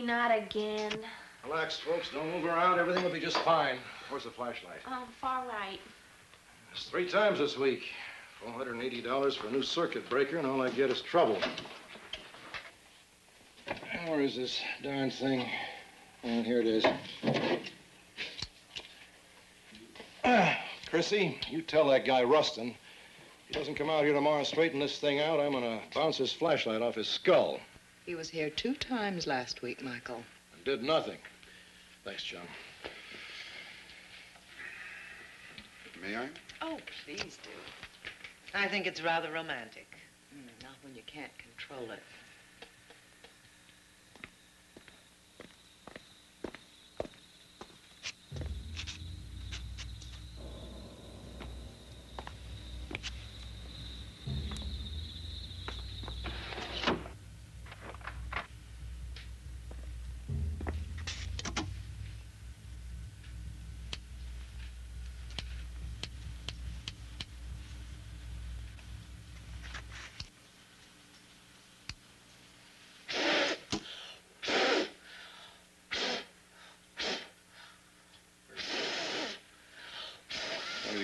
not again. Relax, folks. Don't move around. Everything will be just fine. Where's the flashlight? Far right. It's 3 times this week. $480 for a new circuit breaker, and all I get is trouble. Where is this darn thing? Oh, here it is. Chrissy, you tell that guy Rustin, if he doesn't come out here tomorrow and straighten this thing out, I'm gonna bounce his flashlight off his skull. He was here 2 times last week, Michael. And did nothing. Thanks, John. May I? Oh, please do. I think it's rather romantic. Not when you can't control it.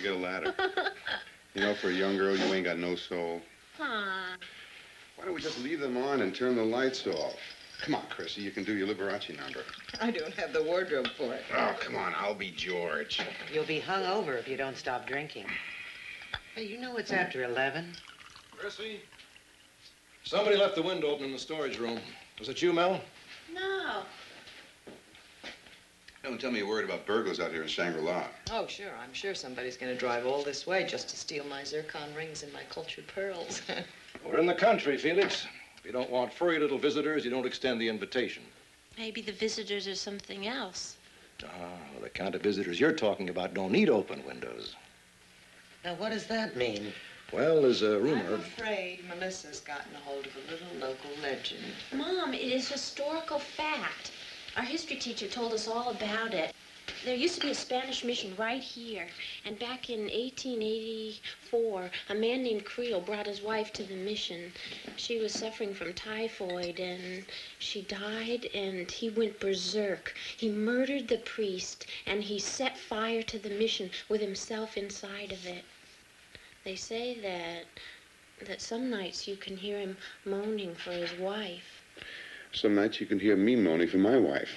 Get a ladder. You know, for a young girl, you ain't got no soul. Huh. Why don't we just leave them on and turn the lights off? Come on, Chrissy, you can do your Liberace number. I don't have the wardrobe for it. Oh, come on, I'll be George. You'll be hung over if you don't stop drinking. Hey, you know it's after 11. Chrissy, somebody left the window open in the storage room. Was it you, Mel? No. Don't tell me you're worried about burglars out here in Shangri-La. Oh, sure. I'm sure somebody's going to drive all this way just to steal my zircon rings and my cultured pearls. We're in the country, Felix. If you don't want furry little visitors, you don't extend the invitation. Maybe the visitors are something else. Well, the kind of visitors you're talking about don't need open windows. Now, what does that mean? Well, there's a rumor. I'm afraid Melissa's gotten a hold of a little local legend. Mom, it is historical fact. Our history teacher told us all about it. There used to be a Spanish mission right here. And back in 1884, a man named Creel brought his wife to the mission. She was suffering from typhoid, and she died, and he went berserk. He murdered the priest, and he set fire to the mission with himself inside of it. They say that some nights you can hear him moaning for his wife. Some nights you can hear me moaning for my wife.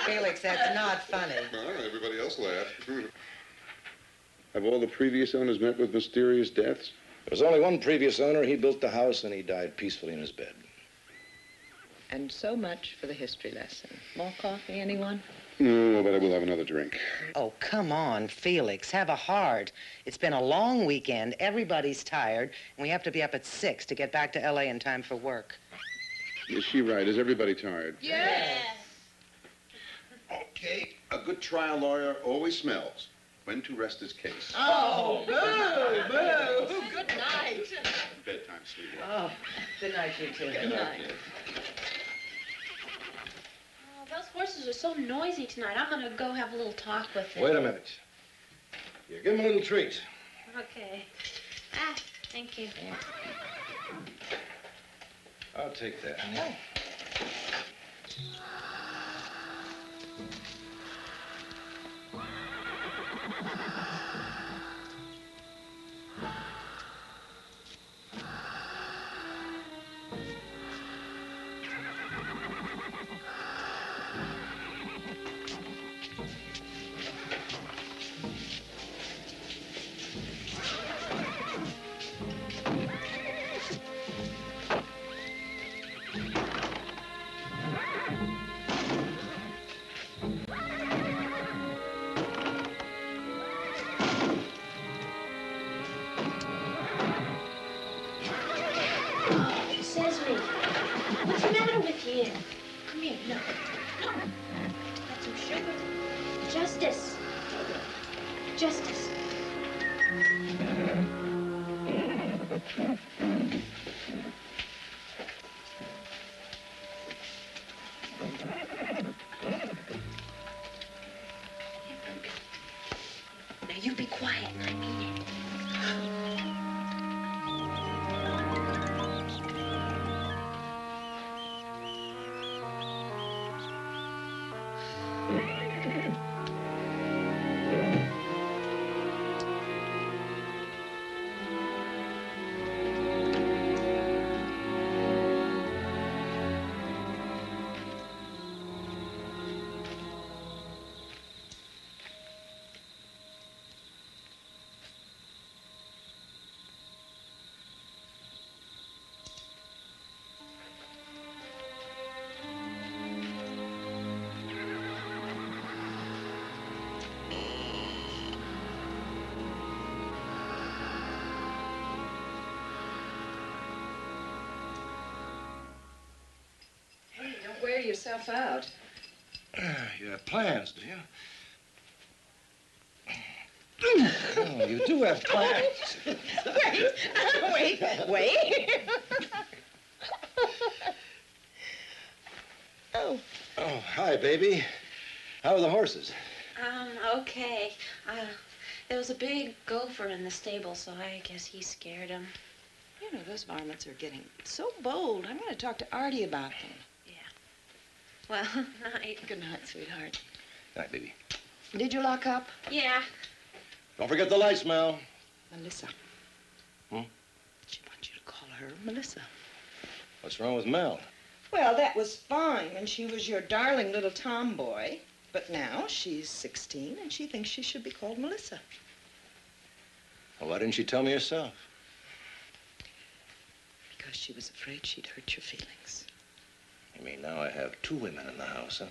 Felix, that's not funny. Well, everybody else laughed. Have all the previous owners met with mysterious deaths? There was only one previous owner. He built the house, and he died peacefully in his bed. And so much for the history lesson. More coffee, anyone? No, but I will have another drink. Oh, come on, Felix. Have a heart. It's been a long weekend. Everybody's tired. And we have to be up at 6 to get back to L.A. in time for work. Is she right? Is everybody tired? Yes. Okay. A good trial lawyer always smells when to rest his case. Oh, boo, boo. Good night. Bedtime, sweetie. Oh, good night, you two. Good night. Those horses are so noisy tonight. I'm going to go have a little talk with them. Wait a minute. You give them a little treat. Okay. Thank you. I'll take that. Oh. Justice. Justice. Now you be quiet. I mean it. Wear yourself out. You have plans, do you? Oh, you do have plans. Wait. Oh. Oh, hi, baby. How are the horses? Okay. There was a big gopher in the stable, so I guess he scared him. You know, those varmints are getting so bold. I'm going to talk to Artie about them. Well, night. Good night, sweetheart. Night, baby. Did you lock up? Yeah. Don't forget the lights, Mel. Melissa. Hmm? She wants you to call her Melissa. What's wrong with Mel? Well, that was fine when she was your darling little tomboy. But now she's 16 and she thinks she should be called Melissa. Well, why didn't you tell me yourself? Because she was afraid she'd hurt your feelings. You mean now I have two women in the house, huh?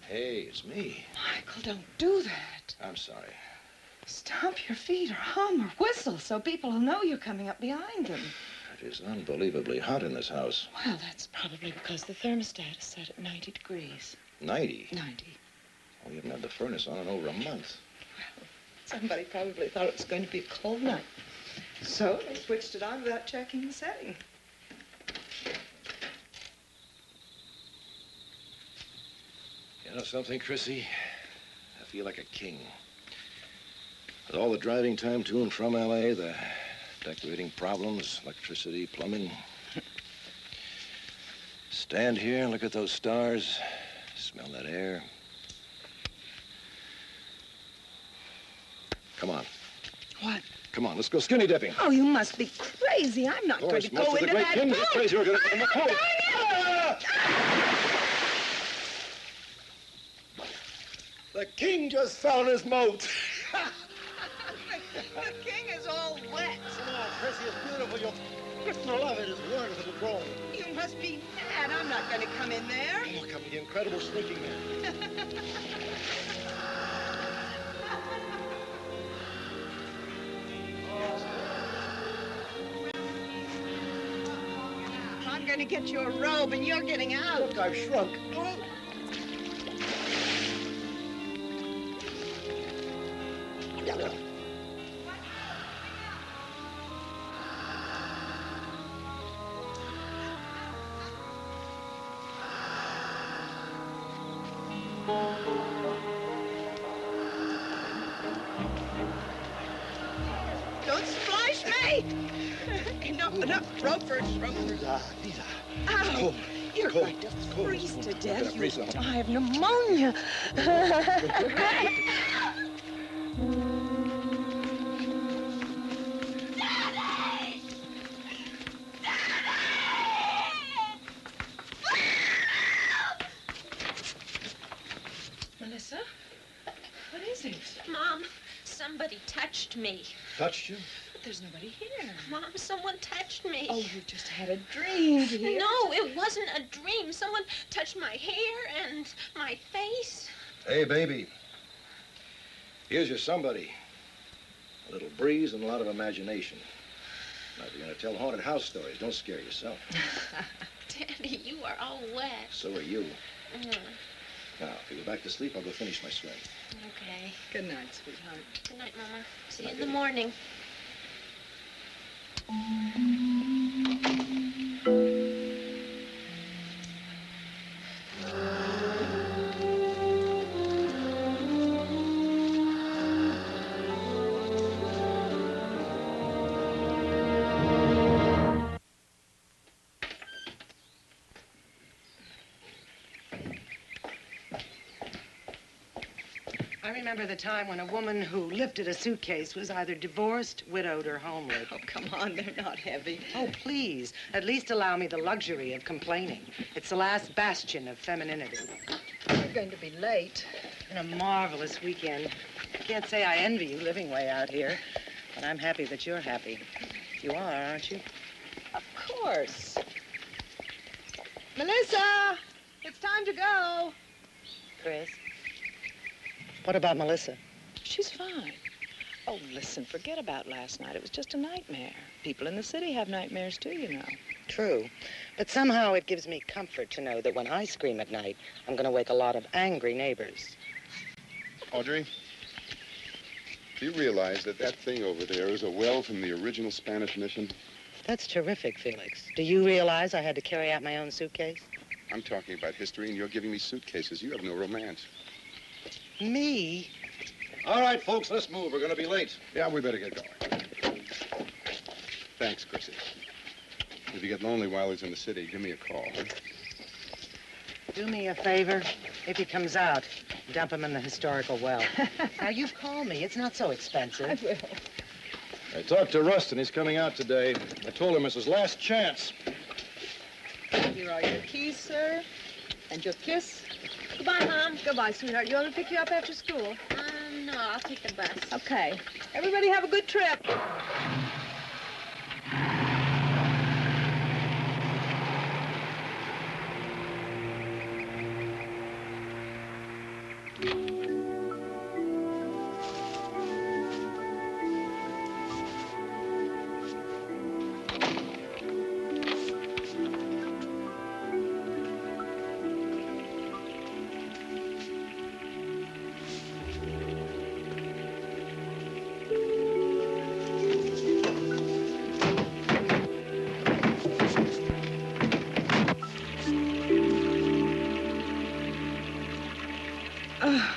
Hey, it's me. Michael, don't do that. I'm sorry. Stomp your feet or hum or whistle so people will know you're coming up behind them. It is unbelievably hot in this house. Well, that's probably because the thermostat is set at 90 degrees. 90? 90. We haven't had the furnace on in over a month. Well, somebody probably thought it was going to be a cold night. So they switched it on without checking the setting. You know something, Chrissy? I feel like a king. With all the driving time to and from L.A., the decorating problems, electricity, plumbing. Stand here and look at those stars, smell that air. Come on. What? Come on, let's go skinny dipping. Oh, you must be crazy. I'm not going to go most of into the great that kings are boat. crazy. We're going to I'm the not pool. going The king just found his moat. The king is all wet. Come on, Chrissy, it's beautiful. You'll love it. It's wonderful to grow. You must be mad. I'm not going to come in there. Look, I'm the incredible sneaking man. I'm going to get your robe and you're getting out. Look, I've shrunk. Don't splash me! No, rope first. Lisa. Ow! Cold. You're Cold. going to Cold. freeze to death. Gonna freeze You'll up. die of pneumonia. Melissa, what is it? Mom, somebody touched me. Touched you? But there's nobody here. Mom, someone touched me. Oh, you just had a dream, dear. No, it wasn't a dream. Someone touched my hair and my face. Hey, baby. Here's your somebody. A little breeze and a lot of imagination. Now, if you're going to tell haunted house stories, don't scare yourself. Daddy, you are all wet. So are you. Mm, Now, if you go back to sleep, I'll go finish my swim. okay. Good night, sweetheart. Good night, Mama. See you Night, in the baby. morning. I remember the time when a woman who lifted a suitcase was either divorced, widowed, or homely. Oh, come on, they're not heavy. Oh, please, at least allow me the luxury of complaining. It's the last bastion of femininity. We're going to be late. Been a marvelous weekend. Can't say I envy you living way out here, but I'm happy that you're happy. You are, aren't you? Of course. Melissa, it's time to go. Chris? What about Melissa? She's fine. Oh, listen, forget about last night. It was just a nightmare. People in the city have nightmares too, you know. True. But somehow it gives me comfort to know that when I scream at night, I'm going to wake a lot of angry neighbors. Audrey, do you realize that that thing over there is a well from the original Spanish mission? That's terrific, Felix. Do you realize I had to carry out my own suitcase? I'm talking about history, and you're giving me suitcases. You have no romance. Me? All right, folks, let's move. We're going to be late. Yeah, we better get going. Thanks, Chrissy. If you get lonely while he's in the city, give me a call. Do me a favor. If he comes out, dump him in the historical well. Now, you've called me. It's not so expensive. I will. I talked to Rustin. He's coming out today. I told him it's his last chance. Here are your keys, sir, and your kiss. Goodbye, Mom. Goodbye, sweetheart. You want me to pick you up after school? No, I'll take the bus. Okay. Everybody have a good trip. Oh,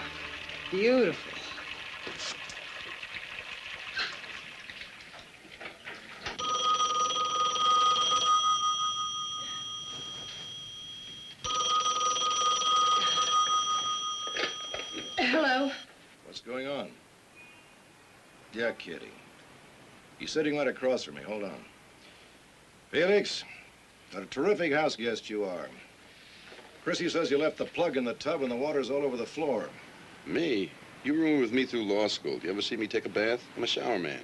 beautiful. Hello. What's going on? Yeah, Kitty. He said he went across from me. Hold on. Felix, what a terrific house guest you are. Chrissy says you left the plug in the tub and the water's all over the floor. Me? You roomed with me through law school. Do you ever see me take a bath? I'm a shower man.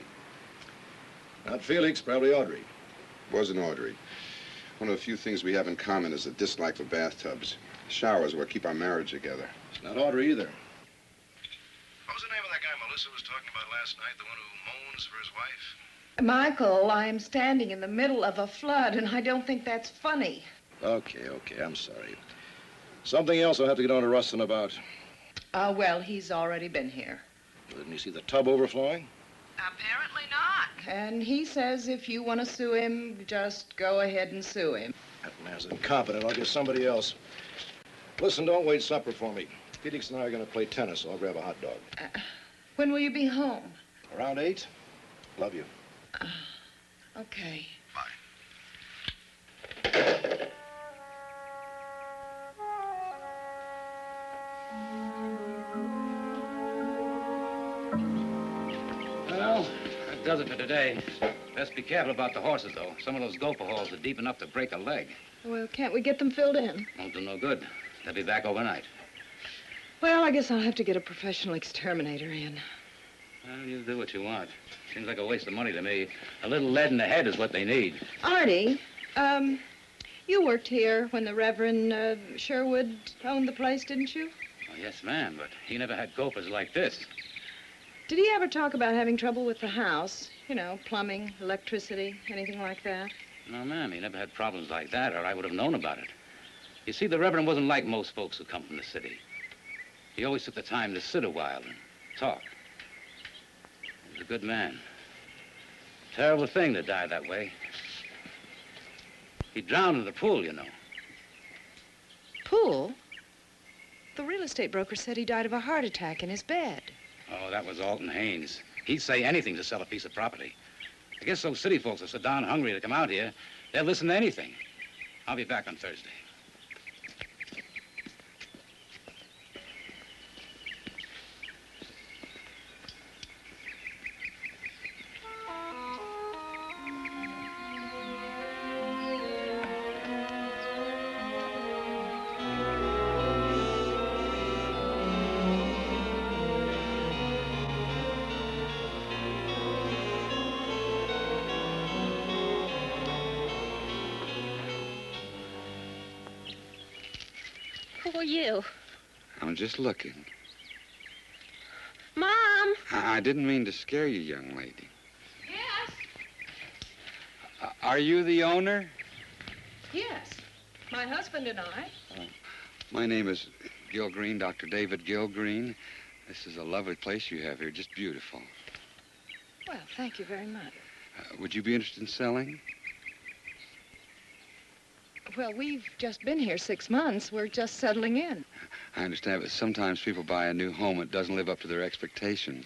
Not Felix, probably Audrey. Wasn't Audrey. One of the few things we have in common is a dislike for bathtubs. Showers are what keep our marriage together. It's not Audrey either. What was the name of that guy Melissa was talking about last night? The one who moans for his wife? Michael, I'm standing in the middle of a flood, and I don't think that's funny. Okay, I'm sorry. Something else I'll have to get on to Rustin about. Well, he's already been here. Didn't you see the tub overflowing? Apparently not. And he says if you want to sue him, just go ahead and sue him. That man's incompetent. I'll get somebody else. Listen, don't wait supper for me. Felix and I are going to play tennis, so I'll grab a hot dog. When will you be home? Around 8. Love you. Okay. Well, that does it for today. Best be careful about the horses, though. Some of those gopher holes are deep enough to break a leg. Well, can't we get them filled in? Won't do no good. They'll be back overnight. Well, I guess I'll have to get a professional exterminator in. Well, you do what you want. Seems like a waste of money to me. A little lead in the head is what they need. Artie, you worked here when the Reverend Sherwood owned the place, didn't you? Oh, yes, ma'am, but he never had gophers like this. Did he ever talk about having trouble with the house? You know, plumbing, electricity, anything like that? No, ma'am, he never had problems like that, or I would have known about it. You see, the Reverend wasn't like most folks who come from the city. He always took the time to sit a while and talk. He was a good man. Terrible thing to die that way. He drowned in the pool, you know. Pool? The real estate broker said he died of a heart attack in his bed. Oh, that was Alton Haynes. He'd say anything to sell a piece of property. I guess those city folks are so darn hungry to come out here, they'll listen to anything. I'll be back on Thursday. Who are you? I'm just looking. Mom! I didn't mean to scare you, young lady. Yes. Are you the owner? Yes. My husband and I. My name is Gil Green, Dr. David Gil Green. This is a lovely place you have here, just beautiful. Well, thank you very much. Would you be interested in selling? Well, we've just been here 6 months. We're just settling in. I understand, but sometimes people buy a new home that doesn't live up to their expectations.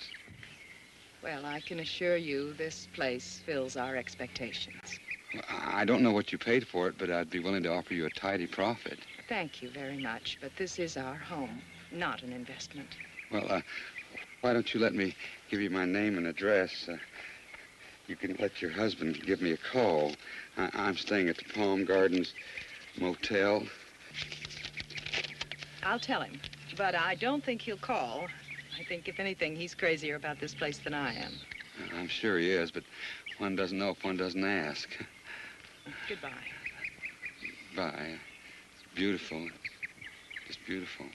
Well, I can assure you this place fills our expectations. Well, I don't know what you paid for it, but I'd be willing to offer you a tidy profit. Thank you very much, but this is our home, not an investment. Well, why don't you let me give you my name and address? You can let your husband give me a call. I'm staying at the Palm Gardens Motel. I'll tell him, but I don't think he'll call. I think, if anything, he's crazier about this place than I am. I'm sure he is, but one doesn't know if one doesn't ask. Goodbye. Bye. It's beautiful. Just beautiful.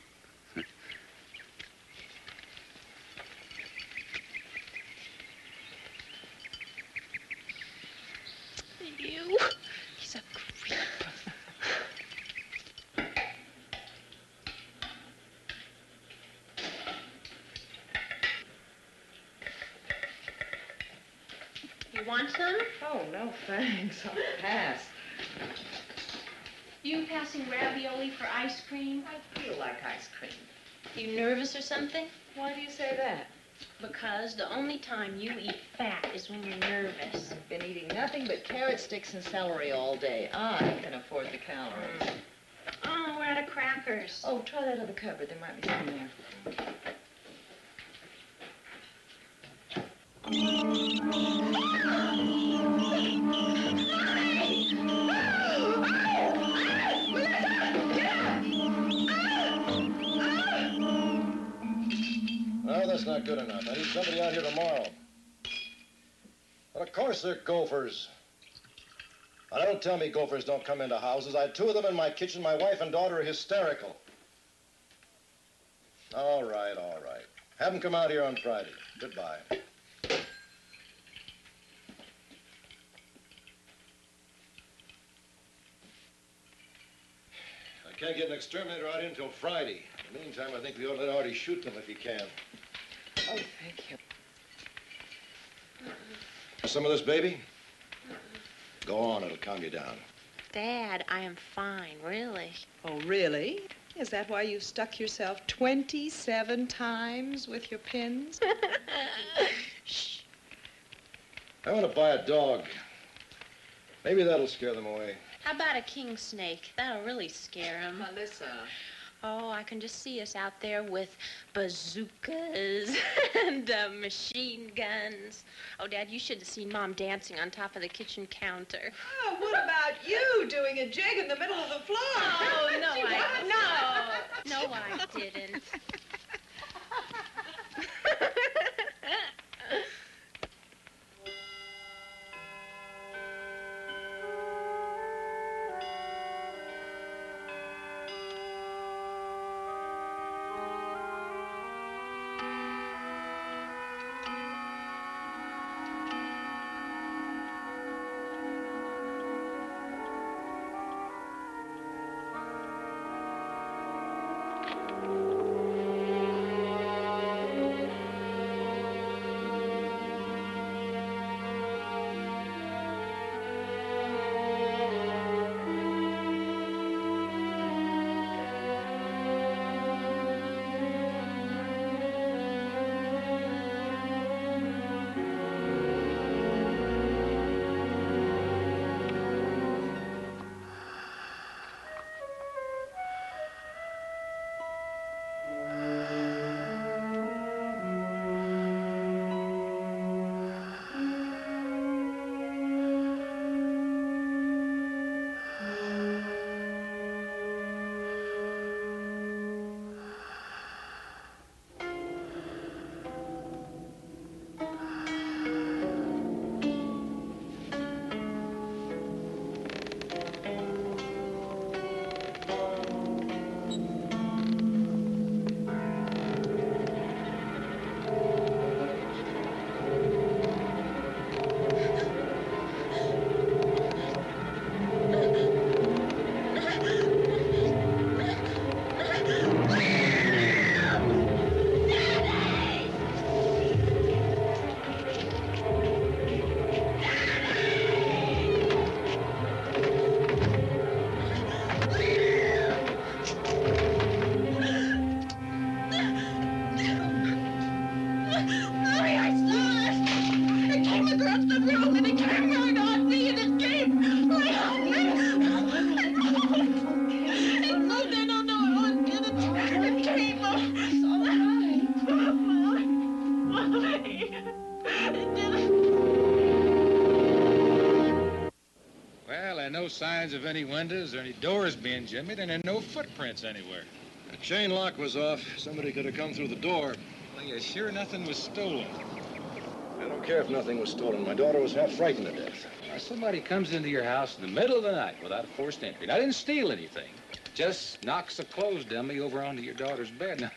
You? He's a creep. You want some? Oh, no, thanks. I'll pass. You passing ravioli for ice cream? I feel like ice cream. You nervous or something? Why do you say that? Because the only time you eat fat is when you're nervous. I've been eating nothing but carrot sticks and celery all day. I can afford the calories. Oh, we're out of crackers. Oh, try that other cupboard. There might be some there. No, that's not good enough. I need somebody out here tomorrow. But of course they're gophers. Now, don't tell me gophers don't come into houses. I had 2 of them in my kitchen. My wife and daughter are hysterical. All right, all right. Have them come out here on Friday. Goodbye. I can't get an exterminator out here until Friday. In the meantime, I think we ought to let Artie shoot them if he can. Oh, thank you. some of this, baby? Go on, it'll calm you down. Dad, I am fine, really. Oh, really? Is that why you stuck yourself 27 times with your pins? Shh. I want to buy a dog. Maybe that'll scare them away. How about a king snake? That'll really scare him. Melissa. Oh, I can just see us out there with bazookas and machine guns. Oh, Dad, you should have seen Mom dancing on top of the kitchen counter. Oh, what about you doing a jig in the middle of the floor? Oh, no, I didn't. No signs of any windows or any doors being jimmied, and there are no footprints anywhere. The chain lock was off. Somebody could have come through the door. Well, you're sure nothing was stolen? I don't care if nothing was stolen. My daughter was half frightened to death. Now, somebody comes into your house in the middle of the night without a forced entry. And I didn't steal anything. Just knocks a clothes dummy over onto your daughter's bed. Now,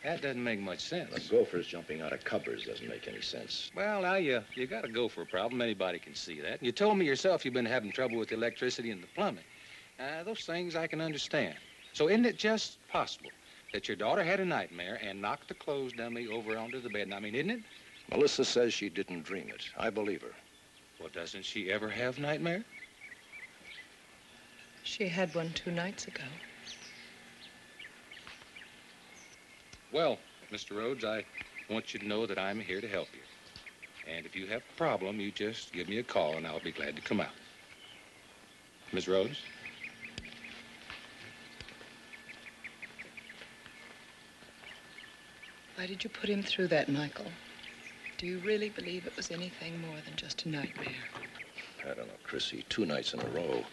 that doesn't make much sense. The gophers jumping out of cupboards doesn't make any sense. Well, now, you got a gopher problem. Anybody can see that. You told me yourself you've been having trouble with the electricity and the plumbing. Those things I can understand. So isn't it just possible that your daughter had a nightmare and knocked the clothes dummy over onto the bed? I mean, isn't it? Melissa says she didn't dream it. I believe her. Well, doesn't she ever have nightmare? She had one 2 nights ago. Well, Mr. Rhodes, I want you to know that I'm here to help you. And if you have a problem, you just give me a call and I'll be glad to come out. Ms. Rhodes? Why did you put him through that, Michael? Do you really believe it was anything more than just a nightmare? I don't know, Chrissy. 2 nights in a row.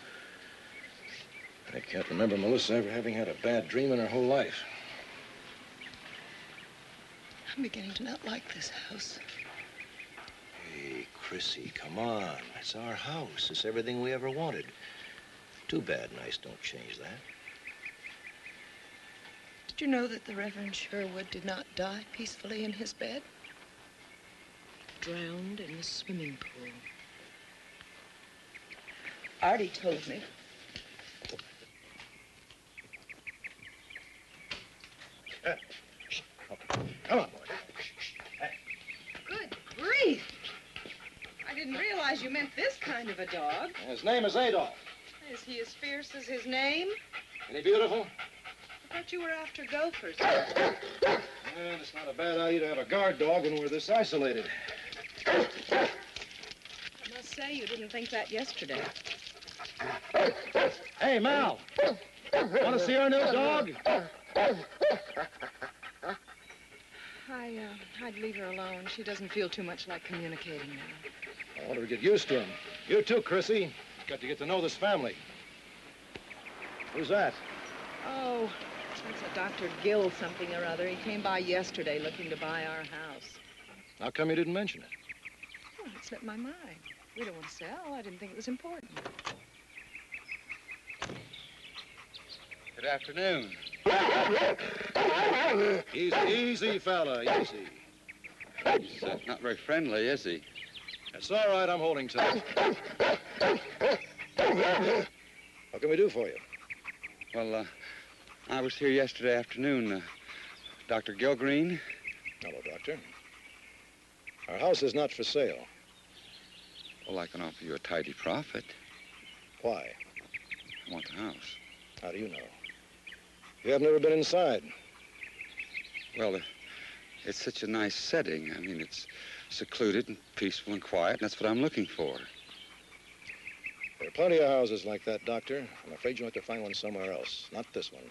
I can't remember Melissa ever having had a bad dream in her whole life. I'm beginning to not like this house. Hey, Chrissy, come on. It's our house. It's everything we ever wanted. Too bad nice don't change that. Did you know that the Reverend Sherwood did not die peacefully in his bed? Drowned in the swimming pool. Artie told me. Come on, boy. Good grief! I didn't realize you meant this kind of a dog. His name is Adolf. Is he as fierce as his name? Any beautiful? I thought you were after gophers. Well, it's not a bad idea to have a guard dog when we're this isolated. I must say you didn't think that yesterday. Hey, Mal. Want to see our new dog? I'd leave her alone. She doesn't feel too much like communicating now. I want her to get used to him. You too, Chrissy. Got to get to know this family. Who's that? Oh, that's a Dr. Gill something or other. He came by yesterday looking to buy our house. How come you didn't mention it? Oh, it slipped my mind. We don't want to sell. I didn't think it was important. Good afternoon. Easy, fella, easy. He's not very friendly, is he? That's all right, I'm holding tight. What can we do for you? Well, I was here yesterday afternoon. Dr. Gilgreen? Hello, Doctor. Our house is not for sale. Well, I can offer you a tidy profit. Why? I want the house. How do you know? You have never been inside. Well, it's such a nice setting. I mean, it's secluded and peaceful and quiet, and that's what I'm looking for. There are plenty of houses like that, Doctor. I'm afraid you'll have to find one somewhere else, not this one.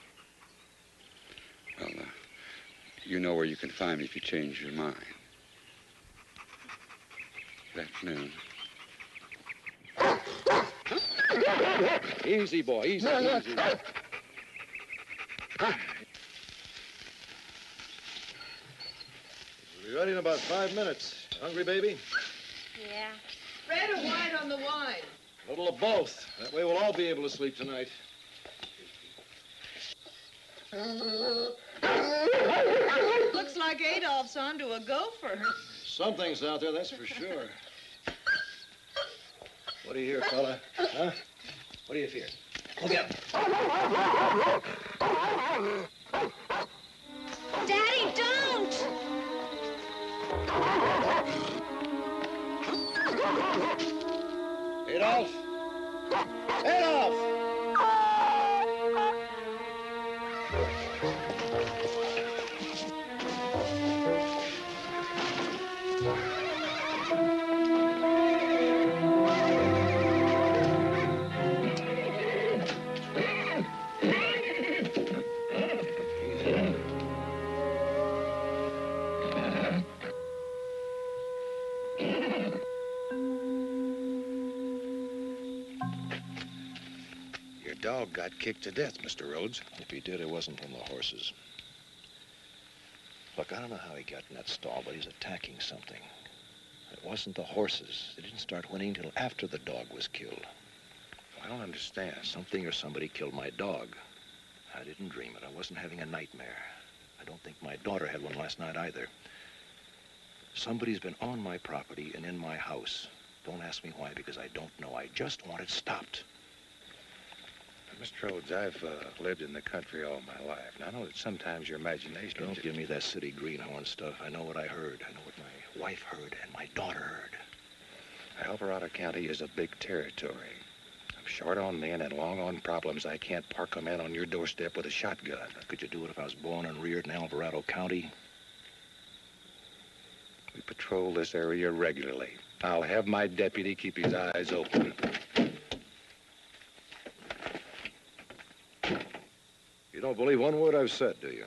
Well, you know where you can find me if you change your mind. Good afternoon. Easy, boy, easy. We'll be ready in about 5 minutes. Hungry, baby? Yeah. Red or white on the wine? A little of both. That way we'll all be able to sleep tonight. Looks like Adolph's onto a gopher. Something's out there, that's for sure. What do you hear, fella? Huh? What do you fear? Look out. Daddy, don't! Adolf! Adolf! Your dog got kicked to death, Mr. Rhodes. If he did, it wasn't from the horses. Look, I don't know how he got in that stall, but he's attacking something. It wasn't the horses. They didn't start whinnying till after the dog was killed. I don't understand. Something or somebody killed my dog. I didn't dream it. I wasn't having a nightmare. I don't think my daughter had one last night either. Somebody's been on my property and in my house. Don't ask me why, because I don't know. I just want it stopped. Mr. Rhodes, I've lived in the country all my life, and I know that sometimes your imagination... Don't give me that city greenhorn stuff. I know what I heard. I know what my wife heard and my daughter heard. Alvarado County is a big territory. I'm short on men and long on problems. I can't park a man on your doorstep with a shotgun. Could you do it if I was born and reared in Alvarado County? We patrol this area regularly. I'll have my deputy keep his eyes open. You don't believe one word I've said, do you?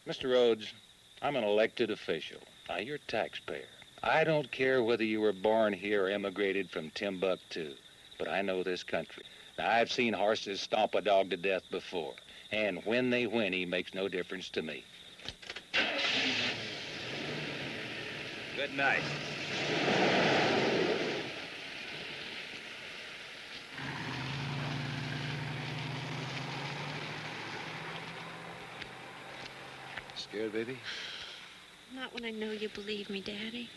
Mr. Rhodes, I'm an elected official. You're a taxpayer. I don't care whether you were born here or emigrated from Timbuktu, but I know this country. Now, I've seen horses stomp a dog to death before, and when they whinny makes no difference to me. Good night. Scared, baby? Not when I know you believe me, Daddy.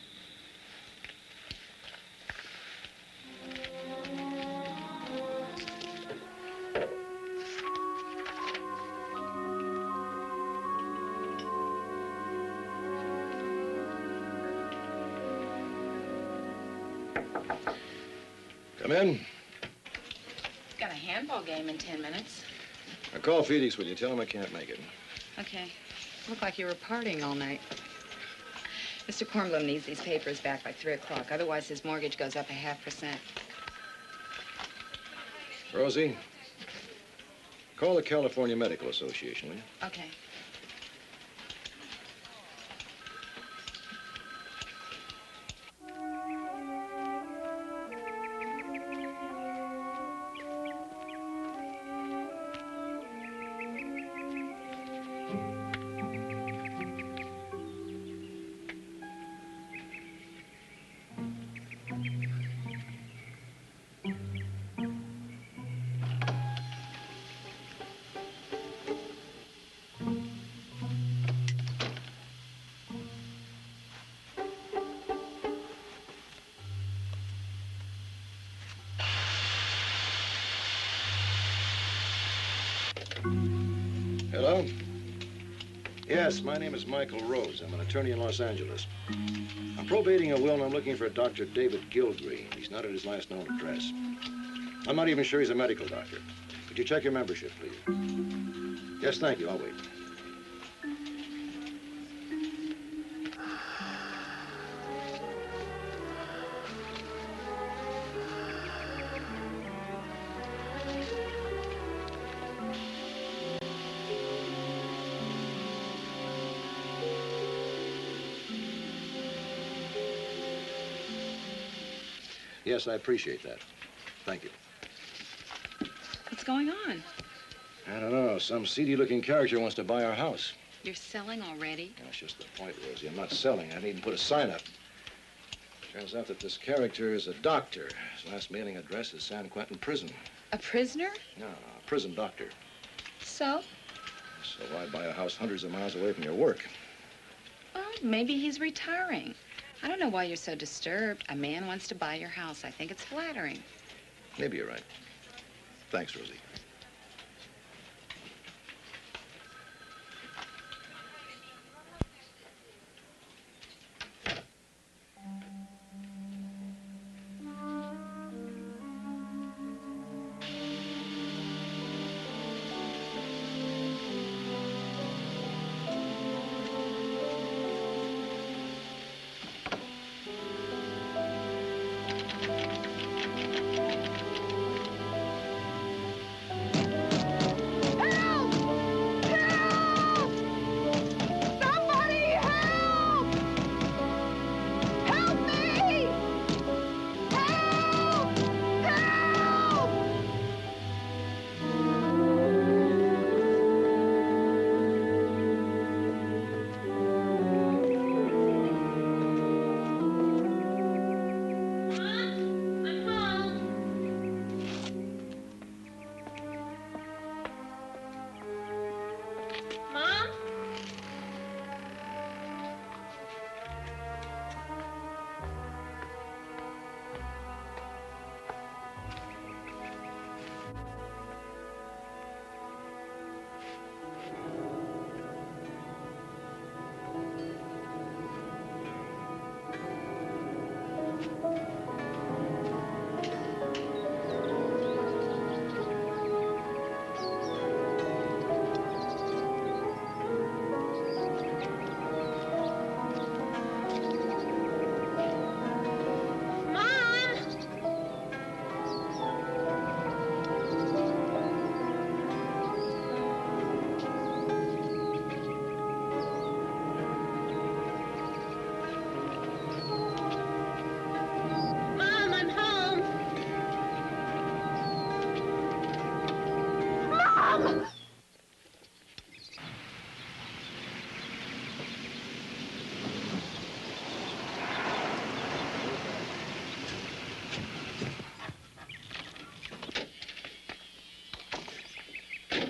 Come in. Got a handball game in 10 minutes. Now call Felix, will you? Tell him I can't make it. Okay. Looked like you were partying all night. Mr. Kornblum needs these papers back by 3 o'clock. Otherwise, his mortgage goes up 0.5%. Rosie, call the California Medical Association, will you? Okay. Hello? Yes, my name is Michael Rhodes. I'm an attorney in Los Angeles. I'm probating a will and I'm looking for Dr. David Gilgreen. He's not at his last known address. I'm not even sure he's a medical doctor. Could you check your membership, please? Yes, thank you. I'll wait. Yes, I appreciate that. Thank you. What's going on? I don't know. Some seedy-looking character wants to buy our house. You're selling already? That's just the point, Rosie. I'm not selling. I needn't put a sign up. Turns out that this character is a doctor. His last mailing address is San Quentin Prison. A prisoner? No, a prison doctor. So? So why buy a house hundreds of miles away from your work? Well, maybe he's retiring. I don't know why you're so disturbed. A man wants to buy your house. I think it's flattering. Maybe you're right. Thanks, Rosie.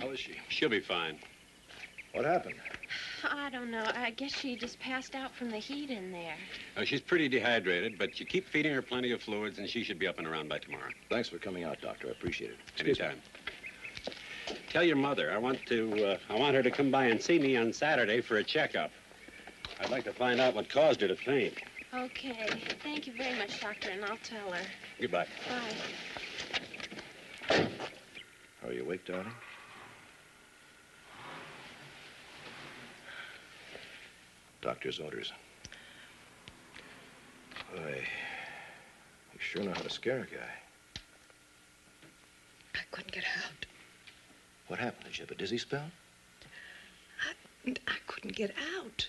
How is she? She'll be fine. What happened? I don't know. I guess she just passed out from the heat in there. She's pretty dehydrated, but you keep feeding her plenty of fluids, and she should be up and around by tomorrow. Thanks for coming out, Doctor. I appreciate it. Excuse me. Anytime. Tell your mother I want her to come by and see me on Saturday for a checkup. I'd like to find out what caused her to faint. Okay. Thank you very much, Doctor, and I'll tell her. Goodbye. Bye. Are you awake, darling? Doctor's orders. Boy, you sure know how to scare a guy. I couldn't get out. What happened? Did you have a dizzy spell? I couldn't get out.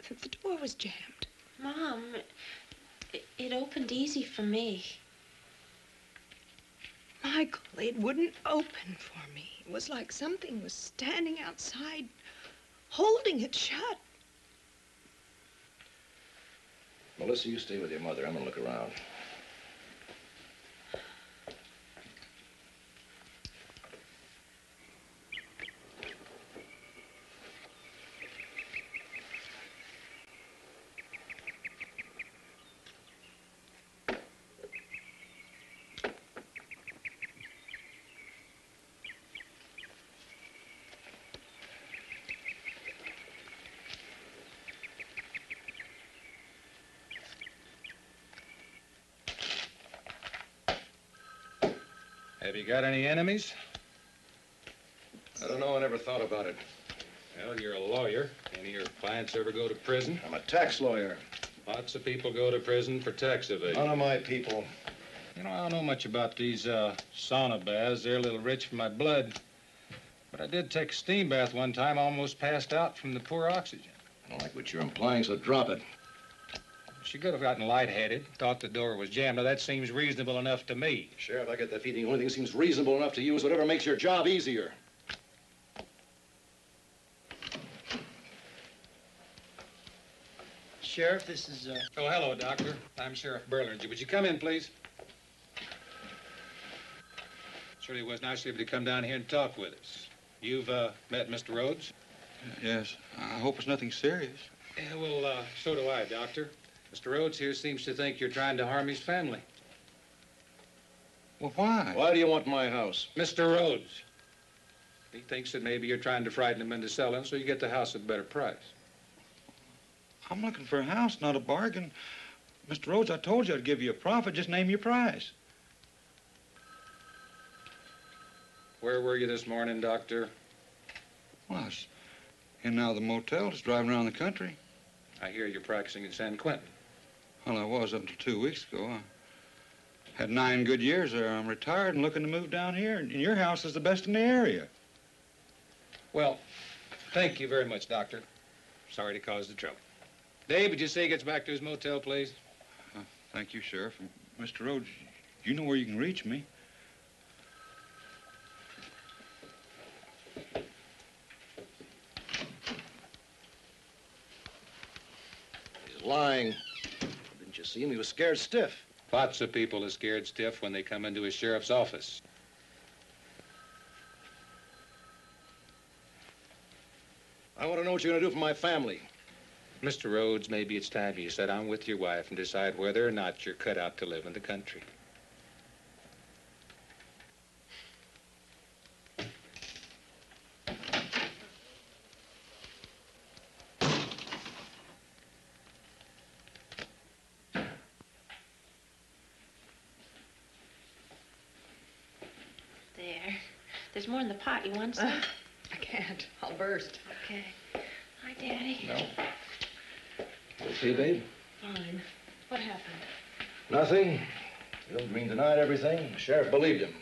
The door was jammed. Mom, it opened easy for me. Michael, it wouldn't open for me. It was like something was standing outside, holding it shut. Melissa, you stay with your mother. I'm gonna look around. Have you got any enemies? I don't know. I never thought about it. Well, you're a lawyer. Any of your clients ever go to prison? I'm a tax lawyer. Lots of people go to prison for tax evasion. None of my people. You know, I don't know much about these sauna baths. They're a little rich for my blood. But I did take a steam bath one time, almost passed out from the poor oxygen. I don't like what you're implying, so drop it. She could have gotten lightheaded, thought the door was jammed. Now, that seems reasonable enough to me. Sheriff, I get the feeling the only thing that seems reasonable enough to you is whatever makes your job easier. Sheriff, this is, Oh, hello, Doctor. I'm Sheriff Berlinger. Would you come in, please? Surely it was nice of you to come down here and talk with us. You've met Mr. Rhodes? Yes. I hope it's nothing serious. Yeah, well, so do I, Doctor. Mr. Rhodes here seems to think you're trying to harm his family. Well, why? Why do you want my house? Mr. Rhodes. He thinks that maybe you're trying to frighten him into selling so you get the house at a better price. I'm looking for a house, not a bargain. Mr. Rhodes, I told you I'd give you a profit. Just name your price. Where were you this morning, Doctor? Well, I was in and out of the motel, just driving around the country. I hear you're practicing in San Quentin. Well, I was up until 2 weeks ago. I had 9 good years there. I'm retired and looking to move down here, and your house is the best in the area. Well, thank you very much, Doctor. Sorry to cause the trouble. Dave, would you say he gets back to his motel, please? Thank you, Sheriff. And Mr. Rhodes, you know where you can reach me. He's lying. Didn't you see him? He was scared stiff. Lots of people are scared stiff when they come into a sheriff's office. I want to know what you're going to do for my family. Mr. Rhodes, maybe it's time you sit down with your wife and decide whether or not you're cut out to live in the country. There's more in the pot. You want some? I can't. I'll burst. Okay. Hi, Daddy. No. Okay, babe? Fine. What happened? Nothing. Bill Green denied everything. The sheriff believed him.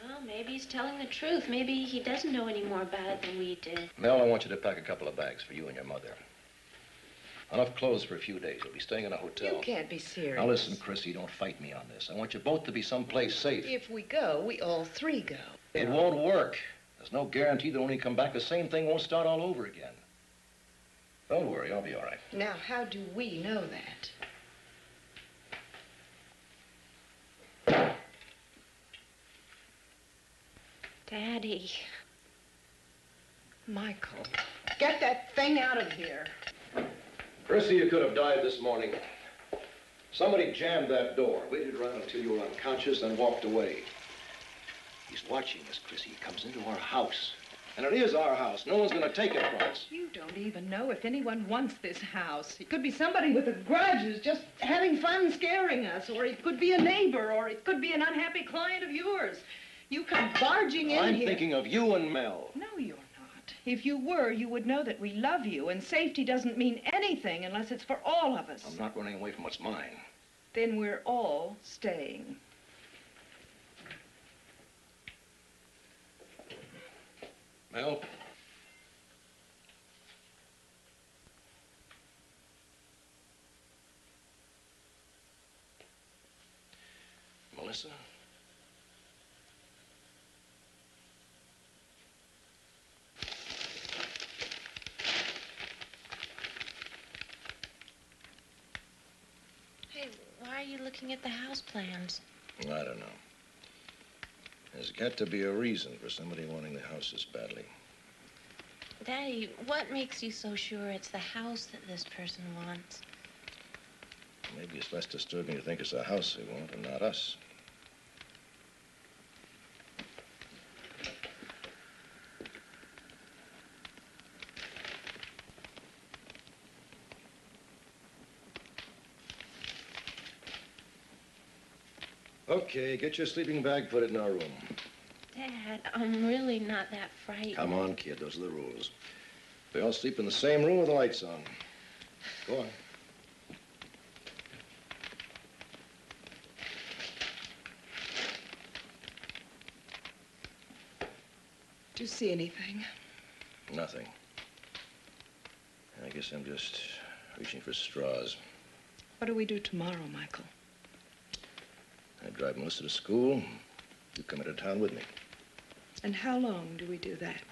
Well, maybe he's telling the truth. Maybe he doesn't know any more about it than we did. Mel, I want you to pack a couple of bags for you and your mother. Enough clothes for a few days. You'll be staying in a hotel. You can't be serious. Now listen, Chrissy, don't fight me on this. I want you both to be someplace safe. If we go, we all three go. It won't work. There's no guarantee that when you come back, the same thing won't start all over again. Don't worry, I'll be all right. Now, how do we know that? Daddy. Michael, get that thing out of here. Chrissy, you could have died this morning. Somebody jammed that door, waited around until you were unconscious, then walked away. He's watching us, Chrissy. He comes into our house. And it is our house. No one's going to take it from us. You don't even know if anyone wants this house. It could be somebody with a grudge who's just having fun scaring us, or it could be a neighbor, or it could be an unhappy client of yours. You come barging in I'm here. thinking of you and Mel. No, you're not. If you were, you would know that we love you, and safety doesn't mean anything unless it's for all of us. I'm not running away from what's mine. Then we're all staying. Mel? Melissa? Hey, why are you looking at the house plans? I don't know. There's got to be a reason for somebody wanting the house this badly. Daddy, what makes you so sure it's the house that this person wants? Maybe it's less disturbing to think it's the house they want and not us. Okay, get your sleeping bag, put it in our room. Dad, I'm really not that frightened. Come on, kid, those are the rules. We all sleep in the same room with the lights on. Go on. Do you see anything? Nothing. I guess I'm just reaching for straws. What do we do tomorrow, Michael? I drive Melissa to school. You come into town with me. And how long do we do that?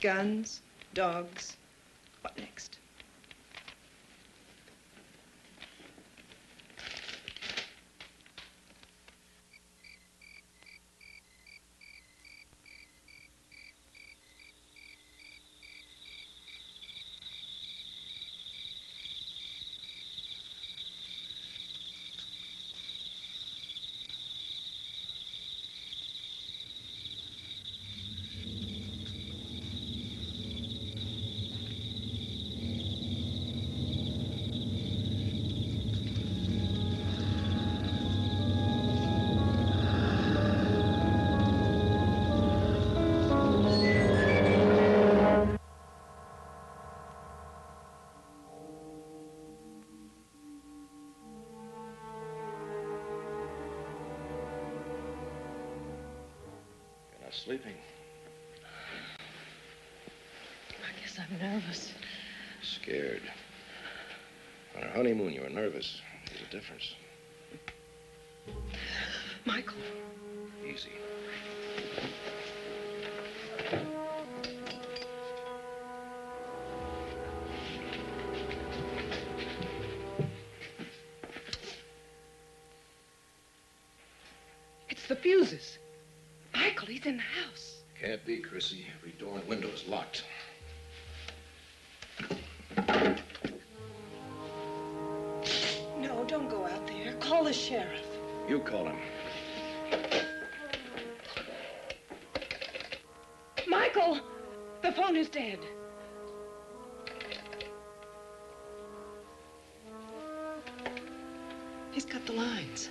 Guns? Dogs? What next? Sleeping. I guess I'm nervous. Scared. On our honeymoon, you were nervous. There's a difference. Michael. Easy. It's the fuses. Michael, he's in the house. Can't be, Chrissy. Every door and window is locked. No, don't go out there. Call the sheriff. You call him. Michael! The phone is dead. He's cut the lines.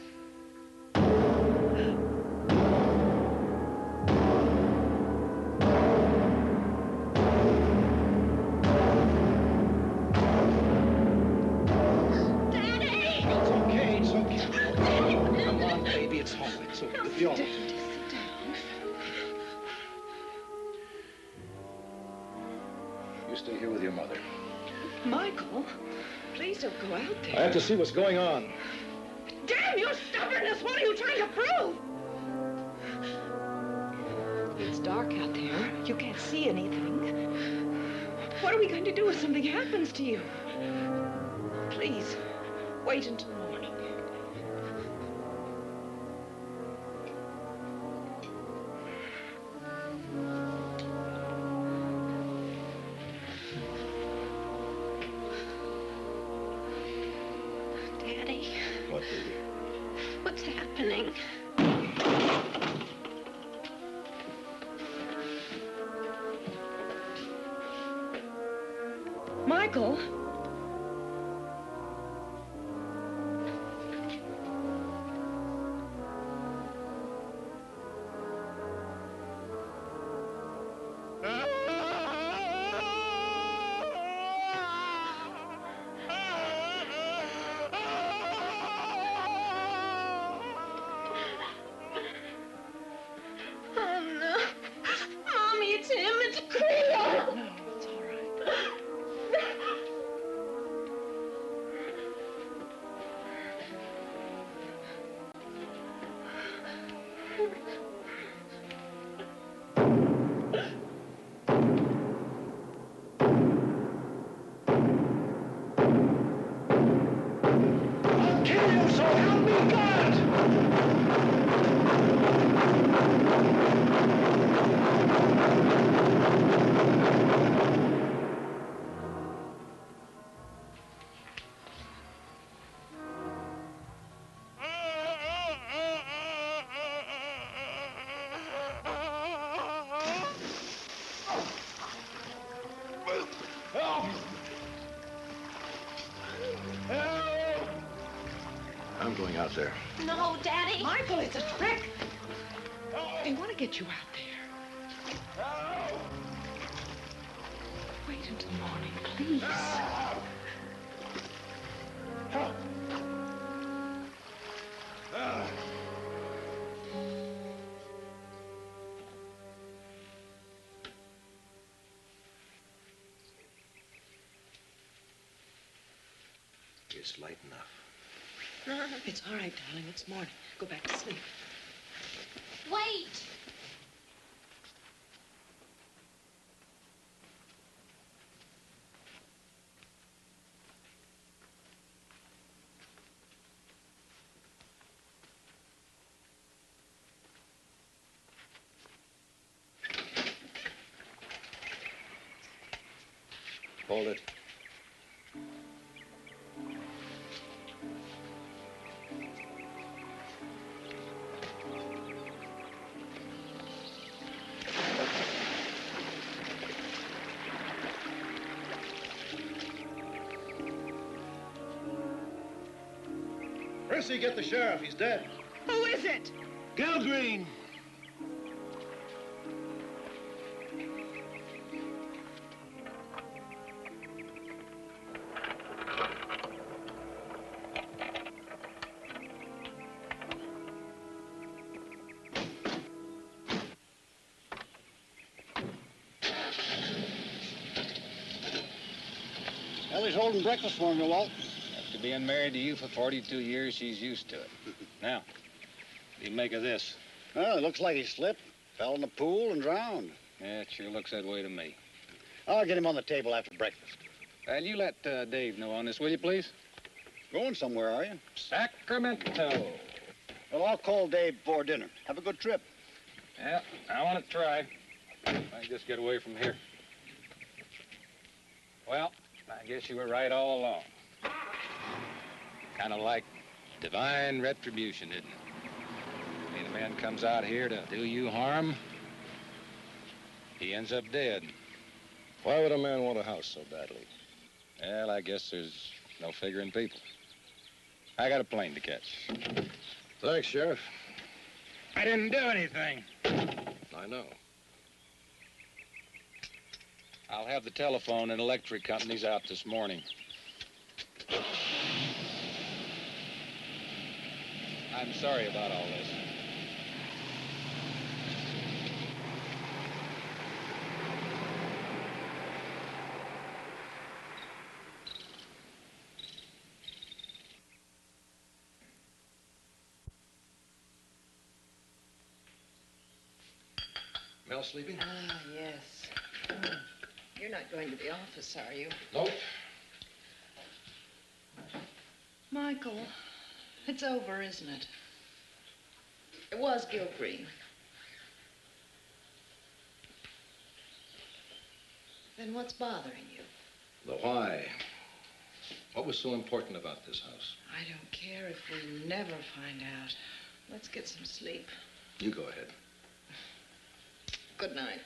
Stay here with your mother. Michael, please don't go out there. I have to see what's going on. Damn your stubbornness! What are you trying to prove? It's dark out there. You can't see anything. What are we going to do if something happens to you? Please, wait until morning. Daddy. What, baby? What's happening? Michael. Oh, no. Mommy, it's him. It's Creole. No, it's all right. I'll kill you, so help me God! Help! Help! I'm going out there. No, Daddy. Michael, it's a trick. They want to get you out there. Help! Wait until morning, please. Help! It's light enough. It's all right, darling. It's morning. Go back to sleep. Wait. Hold it. Percy, get the sheriff. He's dead. Who is it? Gilgreen! Ellie's holding breakfast for me, Walt. After being married to you for 42 years, she's used to it. Now, what do you make of this? Well, it looks like he slipped, fell in the pool, and drowned. Yeah, it sure looks that way to me. I'll get him on the table after breakfast. Well, you let Dave know on this, will you, please? Going somewhere, are you? Sacramento. Well, I'll call Dave before dinner. Have a good trip. Yeah, I want to try. If I can just get away from here. Well, I guess you were right all along. Kind of like divine retribution, isn't it? I mean, a man comes out here to do you harm, he ends up dead. Why would a man want a house so badly? Well, I guess there's no figuring people. I got a plane to catch. Thanks, Sheriff. I didn't do anything. I know. I'll have the telephone and electric companies out this morning. I'm sorry about all this. Mel sleeping? Ah, yes. You're not going to the office, are you? Nope. Michael, it's over, isn't it? It was Gil Green. Then what's bothering you? The why. What was so important about this house? I don't care if we never find out. Let's get some sleep. You go ahead. Good night.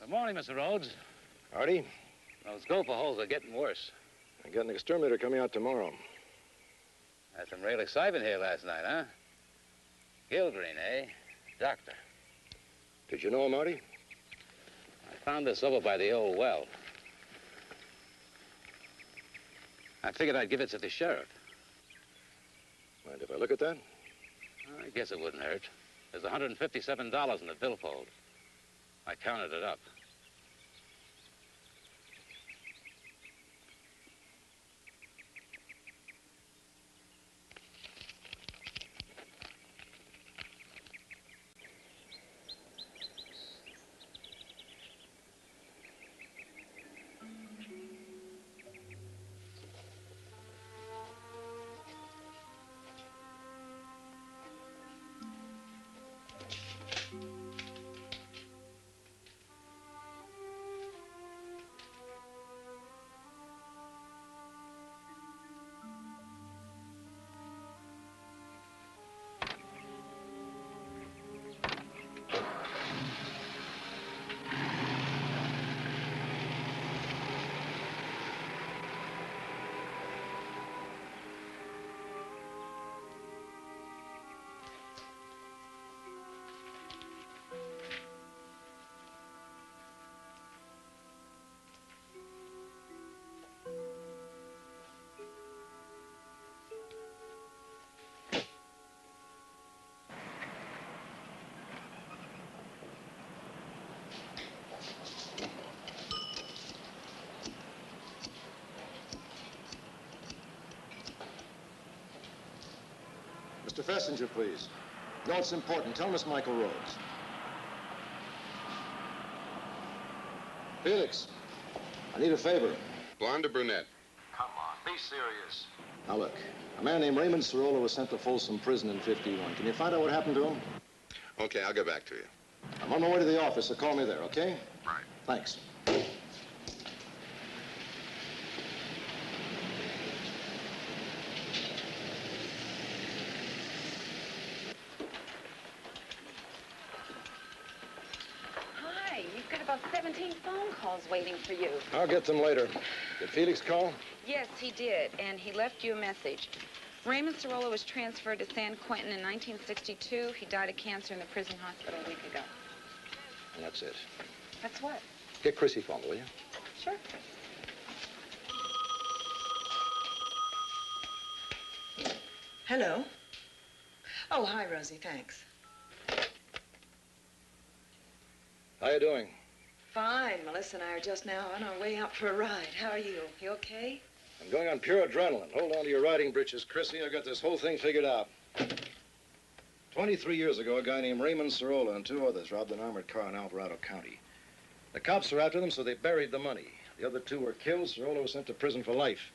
Good morning, Mr. Rhodes. Artie, Those gopher holes are getting worse. I got an exterminator coming out tomorrow. Had some real excitement here last night, huh? Gilgreen, eh? Doctor. Did you know him, Artie? I found this over by the old well. I figured I'd give it to the sheriff. Mind if I look at that? I guess it wouldn't hurt. There's $157 in the billfold. I counted it up. Mr. Fessinger, please. No, it's important. Tell Miss Michael Rhodes. Felix, I need a favor. Blonde or brunette? Come on, be serious. Now look, a man named Raymond Cirola was sent to Folsom Prison in '51. Can you find out what happened to him? Okay, I'll get back to you. I'm on my way to the office, so call me there, okay? Right. Thanks. Hi, you've got about 17 phone calls waiting for you. I'll get them later. Did Felix call? Yes, he did, and he left you a message. Raymond Cirola was transferred to San Quentin in 1962. He died of cancer in the prison hospital a week ago. And that's it. That's what? Get Chrissy phone, will you? Sure. Hello. Oh, hi, Rosie. Thanks. How you doing? Fine. Melissa and I are just now on our way out for a ride. How are you? You okay? I'm going on pure adrenaline. Hold on to your riding breeches, Chrissy. I got this whole thing figured out. 23 years ago, a guy named Raymond Cirola and two others robbed an armored car in Alvarado County. The cops were after them, so they buried the money. The other two were killed. Cirola was sent to prison for life.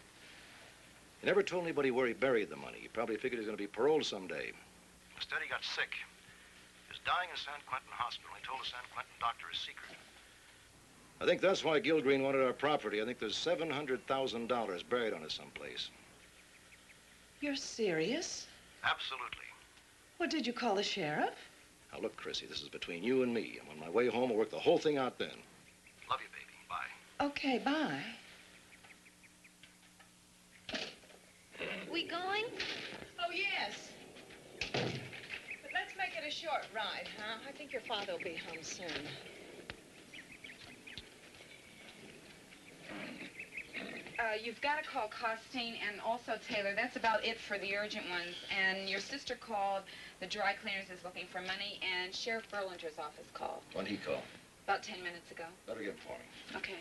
He never told anybody where he buried the money. He probably figured he was going to be paroled someday. Instead, he got sick. He was dying in San Quentin Hospital. He told the San Quentin doctor his secret. I think that's why Gilgreen wanted our property. I think there's $700,000 buried on it someplace. You're serious? Absolutely. What, did you call the sheriff? Now, look, Chrissy, this is between you and me. I'm on my way home. We'll work the whole thing out then. Love you, baby. Bye. Okay, bye. We going? Oh, yes. But let's make it a short ride, huh? I think your father will be home soon. You've got to call Costine and also Taylor. That's about it for the urgent ones. And your sister called. The dry cleaners is looking for money. And Sheriff Berlinger's office called. When'd he call? About 10 minutes ago. Better get him for me. Okay.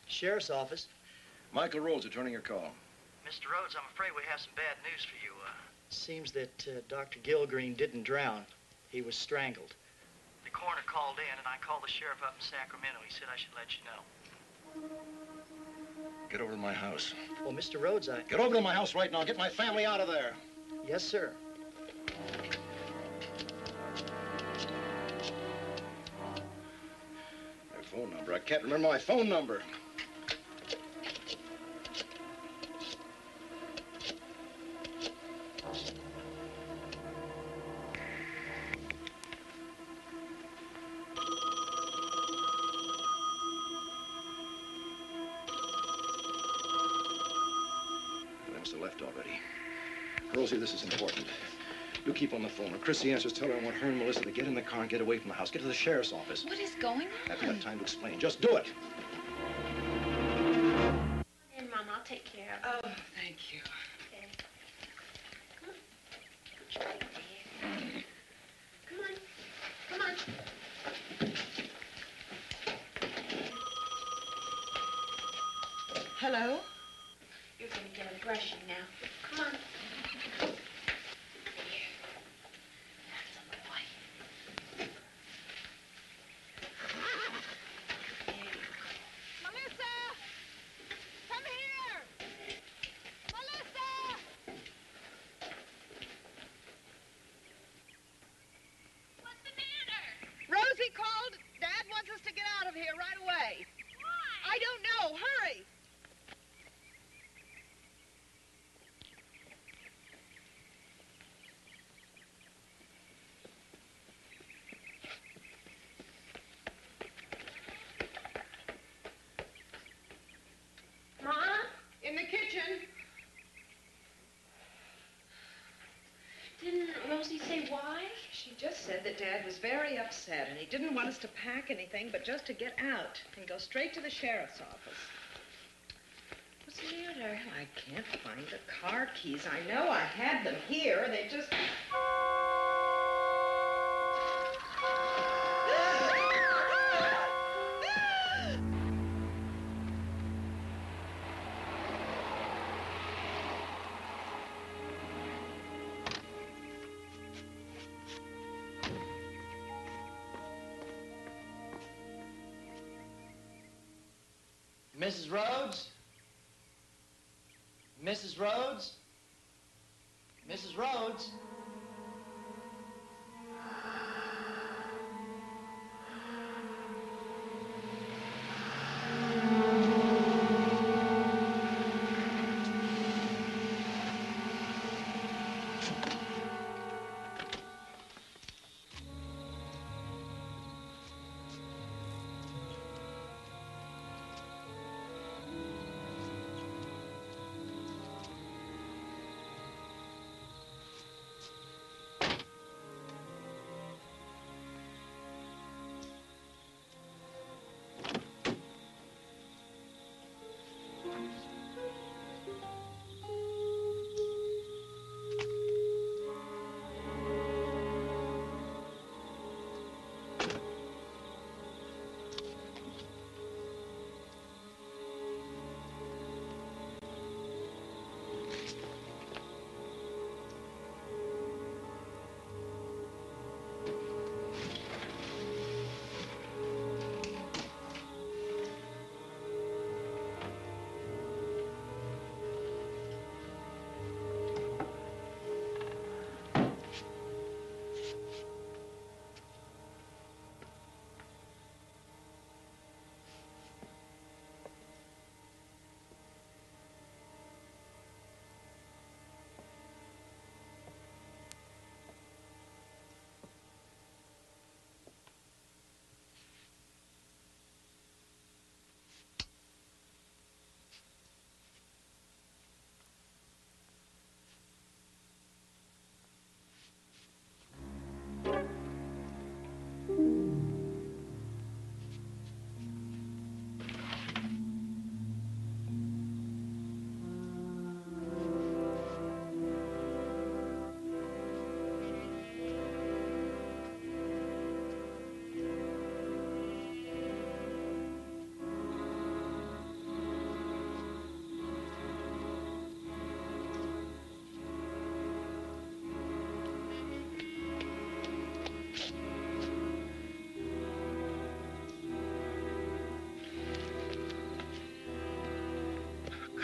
Sheriff's office. Michael Rhodes returning your call. Mr. Rhodes, I'm afraid we have some bad news for you. Seems that Dr. Gilgreen didn't drown. He was strangled. The coroner called in, and I called the sheriff up in Sacramento. He said I should let you know. Get over to my house. Well, Mr. Rhodes, Get over to my house right now. Get my family out of there. Yes, sir. My phone number. I can't remember my phone number. left already. Rosie, this is important. You keep on the phone. When Chrissy answers, tell her I want her and Melissa to get in the car and get away from the house. Get to the sheriff's office. What is going on? I haven't got time to explain. Just do it. And Mom, I'll take care of it. Oh, thank you. Okay. Come on. Come on. Come on. Hello? You're going to get a brushing now. Come on. Melissa! Come here! Melissa! What's the matter? Rosie called. Dad wants us to get out of here right away. Why? I don't know. Hurry! Mom? In the kitchen. Didn't Rosie say why? She just said that Dad was very upset and he didn't want us to pack anything but just to get out and go straight to the sheriff's office. What's the matter? I can't find the car keys. I know I had them here. They just... Mrs. Rhodes? Mrs. Rhodes? Mrs. Rhodes?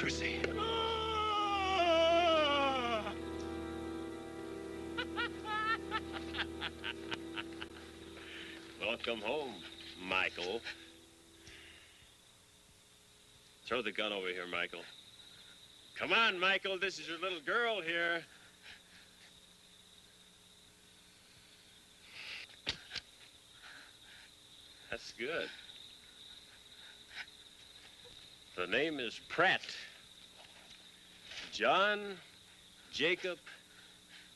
Chrissy. Welcome home, Michael. Throw the gun over here, Michael. Come on, Michael. This is your little girl here. That's good. The name is Pratt. John Jacob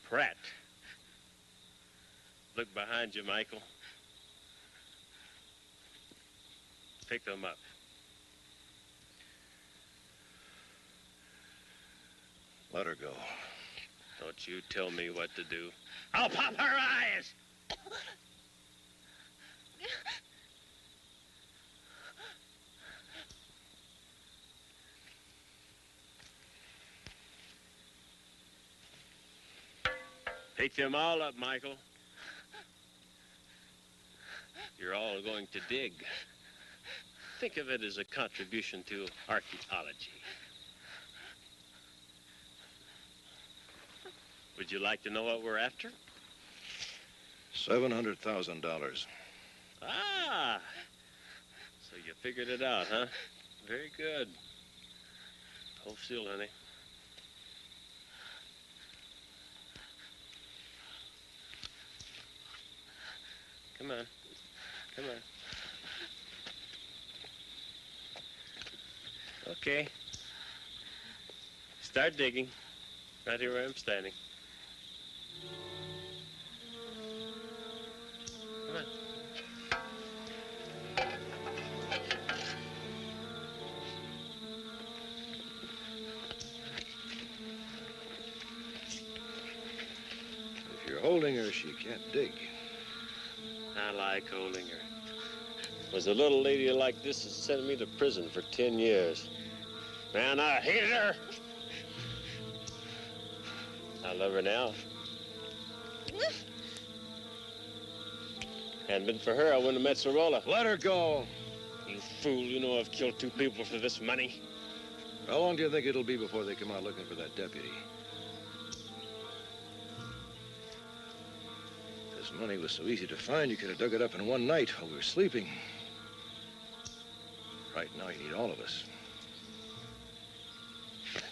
Pratt. Look behind you, Michael. Pick them up. Let her go. Don't you tell me what to do. I'll pop her eyes! Pick them all up, Michael. You're all going to dig. Think of it as a contribution to archaeology. Would you like to know what we're after? $700,000. Ah! So you figured it out, huh? Very good. Hold still, honey. Come on. Come on. Okay. Start digging. Right here where I'm standing. Come on. If you're holding her, she can't dig. I like holding her. Was a little lady like this that sent me to prison for 10 years. Man, I hated her. I love her now. Hadn't been for her, I wouldn't have met Sorolla. Let her go. You fool, you know I've killed 2 people for this money. How long do you think it'll be before they come out looking for that deputy? This money was so easy to find, you could have dug it up in one night while we were sleeping. Right now, you need all of us.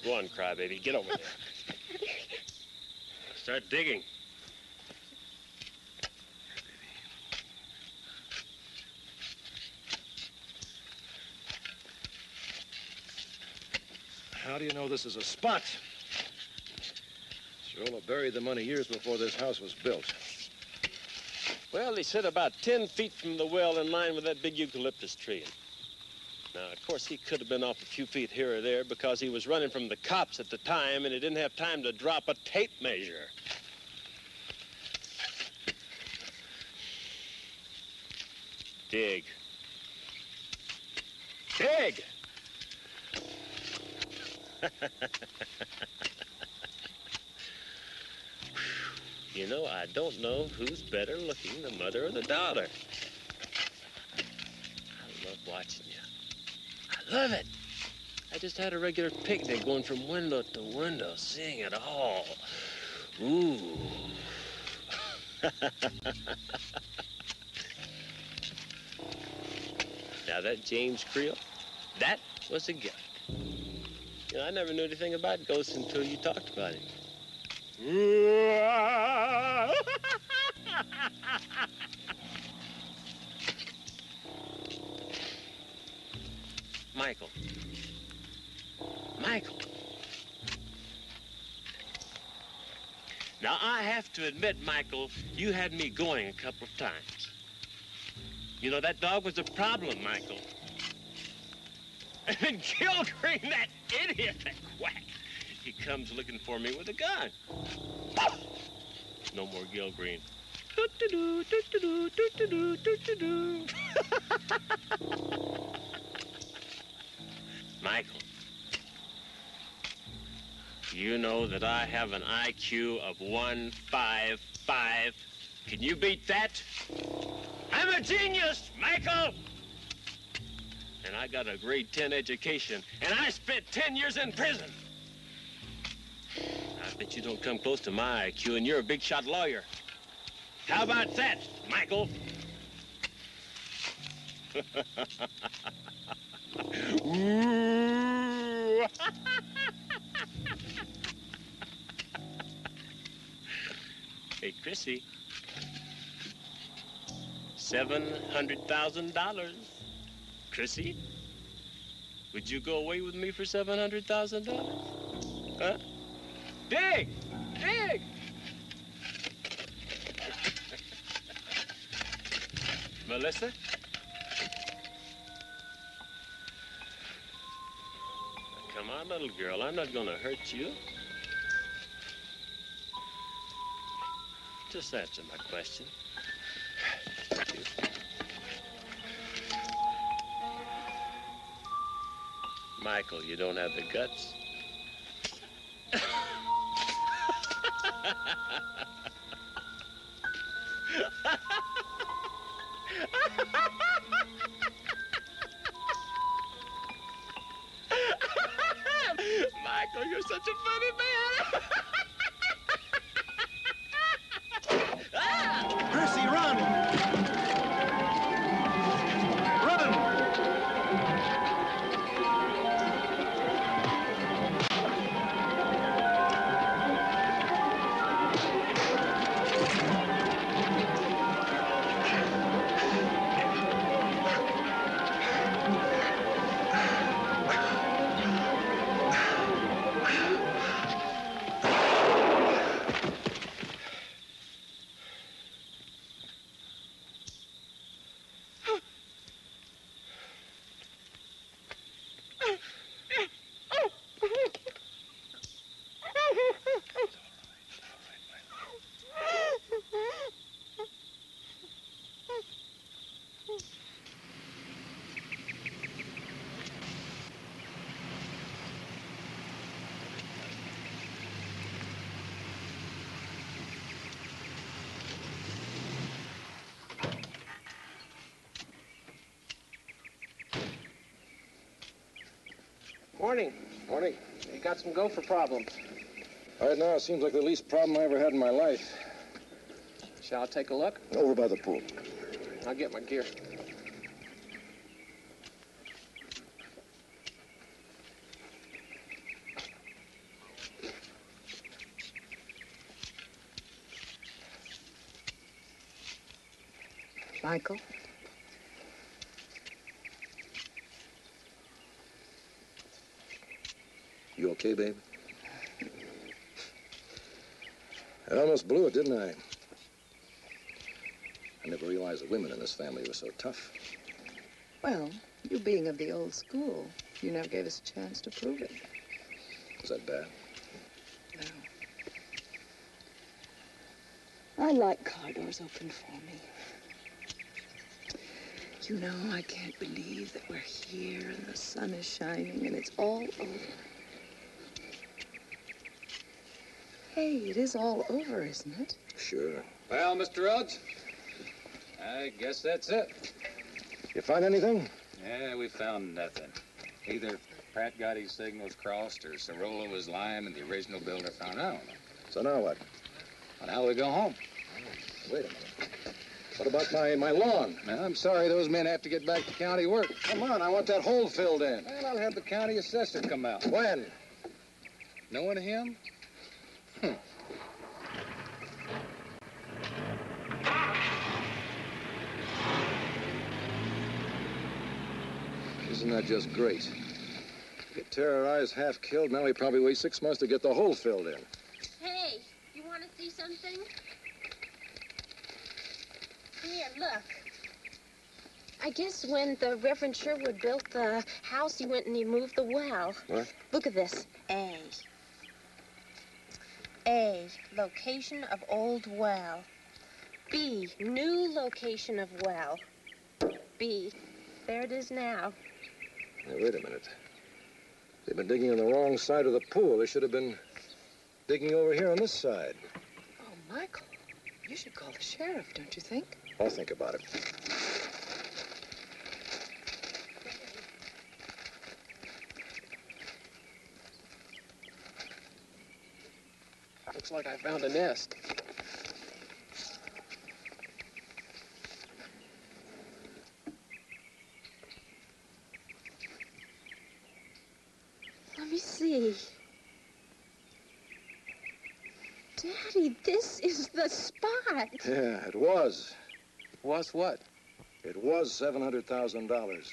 Go on, crybaby. Get over there. Start digging. How do you know this is a spot? Sorolla buried the money years before this house was built. Well, he said about 10 feet from the well in line with that big eucalyptus tree. Now, of course, he could have been off a few feet here or there because he was running from the cops at the time and he didn't have time to drop a tape measure. Dig. Dig! You know, I don't know who's better looking, the mother or the daughter. I love watching you. I love it. I just had a regular picnic going from window to window, seeing it all. Ooh. Now that James Creel, that was a gift. You know, I never knew anything about ghosts until you talked about it. Michael. Michael. Now, I have to admit, Michael, you had me going a couple of times. You know, that dog was a problem, Michael. And then Gilgreen, that idiot, that quack, he comes looking for me with a gun. No more Gilgreen. Do-do-do, do-do-do, do-do-do, do-do-do. Michael, you know that I have an IQ of 155. Can you beat that? I'm a genius, Michael! And I got a grade 10 education, and I spent 10 years in prison. I bet you don't come close to my IQ, and you're a big shot lawyer. How about that, Michael? Ooh. Hey, Chrissy. $700,000. Chrissy, would you go away with me for $700,000? Huh? Dig! Dig! Melissa? Come on, little girl. I'm not gonna hurt you. Just answer my question. Michael, you don't have the guts? Michael, you're such a funny man. Percy, run! Run! Morning. Morning. You got some gopher problems. Right now, it seems like the least problem I ever had in my life. Shall I take a look? Over by the pool. I'll get my gear. Michael? You okay, babe? I almost blew it, didn't I? I never realized the women in this family were so tough. Well, you being of the old school, you never gave us a chance to prove it. Was that bad? No. I like car doors open for me. You know, I can't believe that we're here and the sun is shining and it's all over. Hey, it is all over, isn't it? Sure. Well, Mr. Rhodes, I guess that's it. You find anything? Yeah, we found nothing. Either Pratt got his signals crossed or Cirola was lying and the original builder found out. So now what? Well, now we go home. Wait a minute. What about my lawn? Well, I'm sorry those men have to get back to county work. Come on, I want that hole filled in. Well, I'll have the county assessor come out. When? Knowing him? Isn't that just great? Get terrorized, half killed, now we probably wait 6 months to get the hole filled in. Hey, you want to see something? Here, look. I guess when the Reverend Sherwood built the house, he went and he moved the well. What? Look at this. A, location of old well. B, new location of well. B, there it is now. Now, wait a minute. They've been digging on the wrong side of the pool. They should have been digging over here on this side. Oh, Michael, you should call the sheriff, don't you think? I'll think about it. Looks like I found a nest. Let me see. Daddy, this is the spot. Yeah, it was. Was what? It was $700,000.